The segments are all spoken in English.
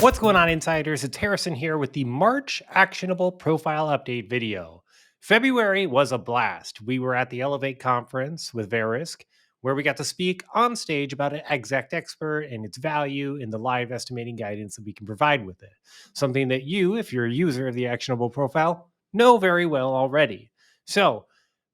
What's going on, insiders? It's Harrison here with the March Actionable Profile Update video. February was a blast. We were at the Elevate conference with Verisk, where we got to speak on stage about an exact expert and its value in the live estimating guidance that we can provide with it. Something that you, if you're a user of the Actionable Profile, know very well already. So,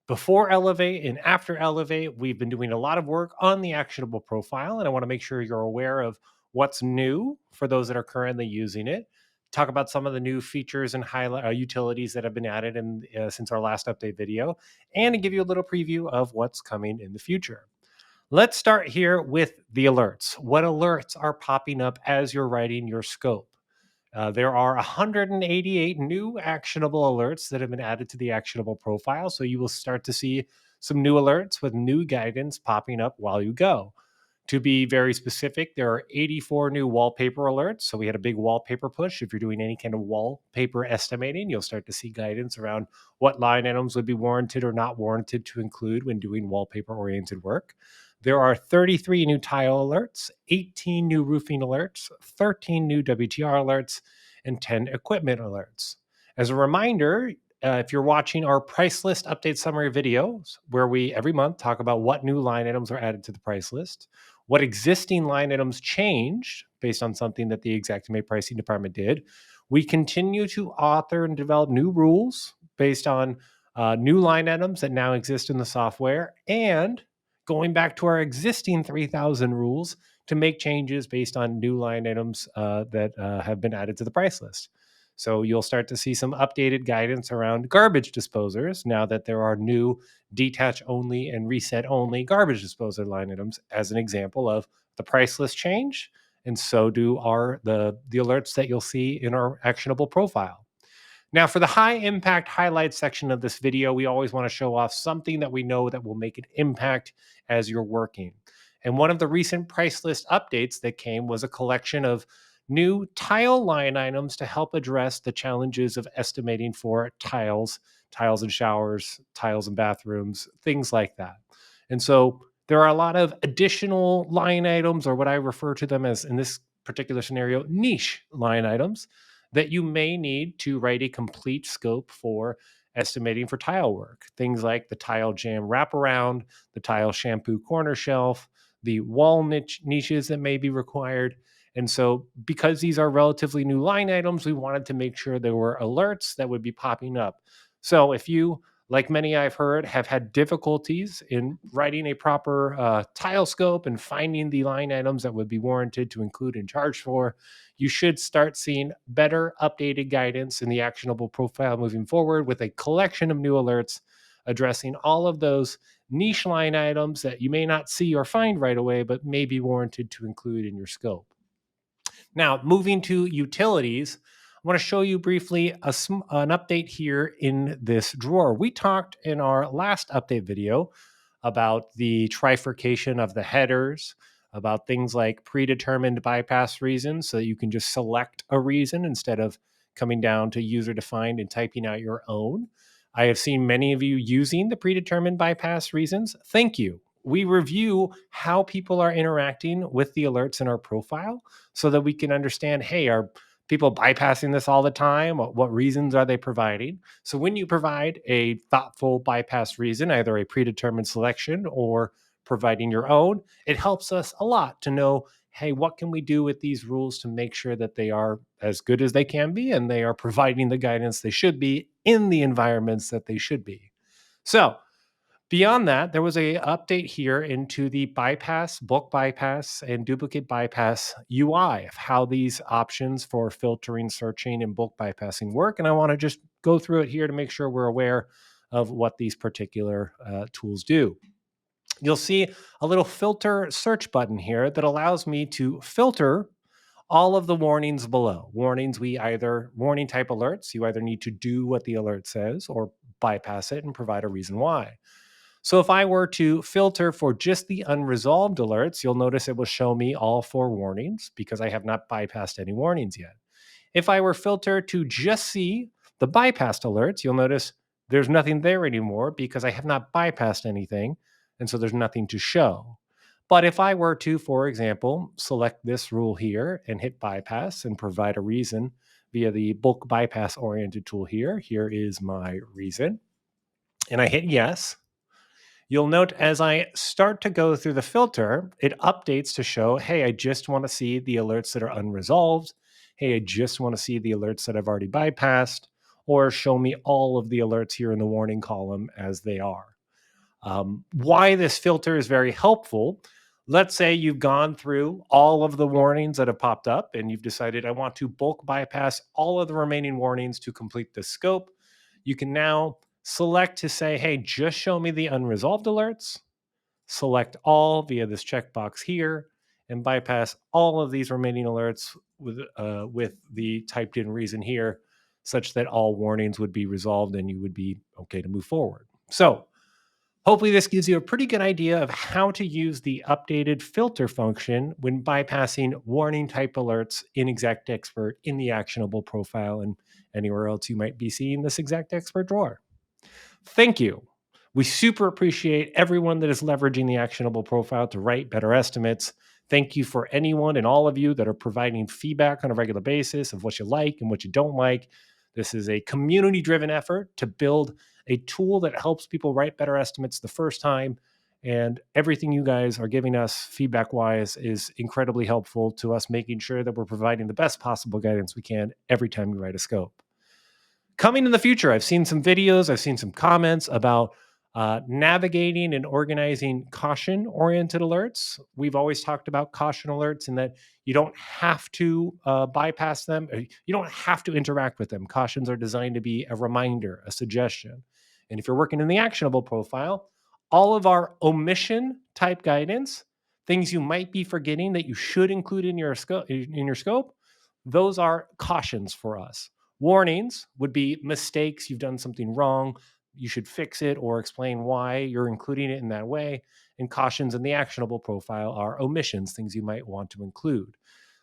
before Elevate and after Elevate, we've been doing a lot of work on the Actionable Profile, and I want to make sure you're aware of what's new for those that are currently using it. Talk about some of the new features and highlight utilities that have been added since our last update video, and to give you a little preview of what's coming in the future. Let's start here with the alerts. What alerts are popping up as you're writing your scope? There are 188 new actionable alerts that have been added to the actionable profile. So you will start to see some new alerts with new guidance popping up while you go. To be very specific, there are 84 new wallpaper alerts. So we had a big wallpaper push. If you're doing any kind of wallpaper estimating, you'll start to see guidance around what line items would be warranted or not warranted to include when doing wallpaper oriented work. There are 33 new tile alerts, 18 new roofing alerts, 13 new WTR alerts, and 10 equipment alerts. As a reminder, if you're watching our price list update summary videos, where we every month talk about what new line items are added to the price list, what existing line items changed based on something that the Xactimate pricing department did, we continue to author and develop new rules based on new line items that now exist in the software, and going back to our existing 3,000 rules to make changes based on new line items that have been added to the price list. So you'll start to see some updated guidance around garbage disposers now that there are new detach only and reset only garbage disposer line items as an example of the price list change. And so do the alerts that you'll see in our actionable profile. Now, for the high impact highlights section of this video, we always want to show off something that we know that will make an impact as you're working. And one of the recent price list updates that came was a collection of new tile line items to help address the challenges of estimating for tiles and showers, tiles and bathrooms, things like that. And so there are a lot of additional line items, or what I refer to them as in this particular scenario, niche line items that you may need to write a complete scope for estimating for tile work. Things like the tile jam wraparound, the tile shampoo corner shelf, the wall niches that may be required. And so, because these are relatively new line items, we wanted to make sure there were alerts that would be popping up. So, if you, like many I've heard, have had difficulties in writing a proper tile scope and finding the line items that would be warranted to include and charge for, you should start seeing better updated guidance in the actionable profile moving forward with a collection of new alerts addressing all of those niche line items that you may not see or find right away, but may be warranted to include in your scope. Now, moving to utilities, I want to show you briefly an update here in this drawer. We talked in our last update video about the trifurcation of the headers, about things like predetermined bypass reasons, so that you can just select a reason instead of coming down to user defined and typing out your own. I have seen many of you using the predetermined bypass reasons. Thank you. We review how people are interacting with the alerts in our profile so that we can understand, hey, are people bypassing this all the time? What reasons are they providing? So when you provide a thoughtful bypass reason, either a predetermined selection or providing your own, it helps us a lot to know, hey, what can we do with these rules to make sure that they are as good as they can be and they are providing the guidance they should be in the environments that they should be. So beyond that, there was a update here into the bulk bypass and duplicate bypass UI of how these options for filtering, searching, and bulk bypassing work. And I want to just go through it here to make sure we're aware of what these particular tools do. You'll see a little filter search button here that allows me to filter all of the warnings below. Warning type alerts. You either need to do what the alert says or bypass it and provide a reason why. So if I were to filter for just the unresolved alerts, you'll notice it will show me all 4 warnings because I have not bypassed any warnings yet. If I were filter to just see the bypassed alerts, you'll notice there's nothing there anymore because I have not bypassed anything, and so there's nothing to show. But if I were to, for example, select this rule here and hit bypass and provide a reason via the bulk bypass oriented tool here, here is my reason, and I hit yes, you'll note as I start to go through the filter, it updates to show, hey, I just want to see the alerts that are unresolved. Hey, I just want to see the alerts that I've already bypassed, or show me all of the alerts here in the warning column as they are. Why this filter is very helpful. Let's say you've gone through all of the warnings that have popped up and you've decided I want to bulk bypass all of the remaining warnings to complete the scope. You can now select to say, hey, just show me the unresolved alerts, select all via this checkbox here, and bypass all of these remaining alerts with the typed in reason here, such that all warnings would be resolved and you would be okay to move forward. So hopefully this gives you a pretty good idea of how to use the updated filter function when bypassing warning type alerts in Exact Expert in the Actionable Profile and anywhere else you might be seeing this Exact Expert drawer. Thank you. We super appreciate everyone that is leveraging the Actionable Profile to write better estimates. Thank you for anyone and all of you that are providing feedback on a regular basis of what you like and what you don't like. This is a community-driven effort to build a tool that helps people write better estimates the first time. And everything you guys are giving us feedback-wise is incredibly helpful to us making sure that we're providing the best possible guidance we can every time we write a scope. Coming in the future, I've seen some videos, I've seen some comments about navigating and organizing caution-oriented alerts. We've always talked about caution alerts in that you don't have to bypass them. You don't have to interact with them. Cautions are designed to be a reminder, a suggestion. And if you're working in the actionable profile, all of our omission type guidance, things you might be forgetting that you should include in your scope, those are cautions for us. Warnings would be mistakes, you've done something wrong, you should fix it or explain why you're including it in that way. And cautions in the actionable profile are omissions, things you might want to include.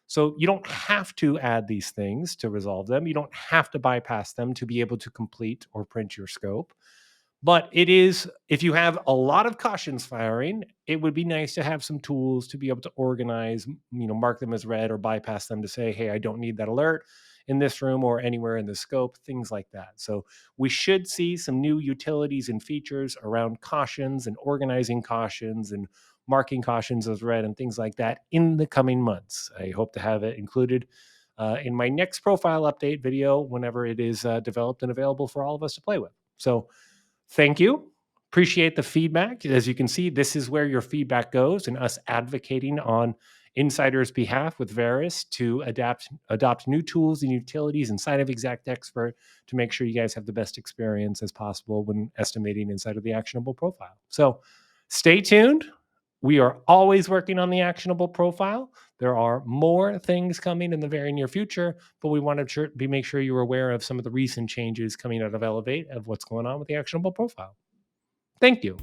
So you don't have to add these things to resolve them. You don't have to bypass them to be able to complete or print your scope. But it is, if you have a lot of cautions firing, it would be nice to have some tools to be able to organize, mark them as red or bypass them to say, hey, I don't need that alert in this room or anywhere in the scope, things like that. So we should see some new utilities and features around cautions and organizing cautions and marking cautions as red and things like that in the coming months. I hope to have it included in my next profile update video whenever it is developed and available for all of us to play with. So thank you. Appreciate the feedback. As you can see, this is where your feedback goes and us advocating on Insider's behalf with Varus to adopt new tools and utilities inside of Exact Expert to make sure you guys have the best experience as possible when estimating inside of the actionable profile. So stay tuned. We are always working on the actionable profile. There are more things coming in the very near future, but we want to make sure you're aware of some of the recent changes coming out of Elevate of what's going on with the actionable profile. Thank you.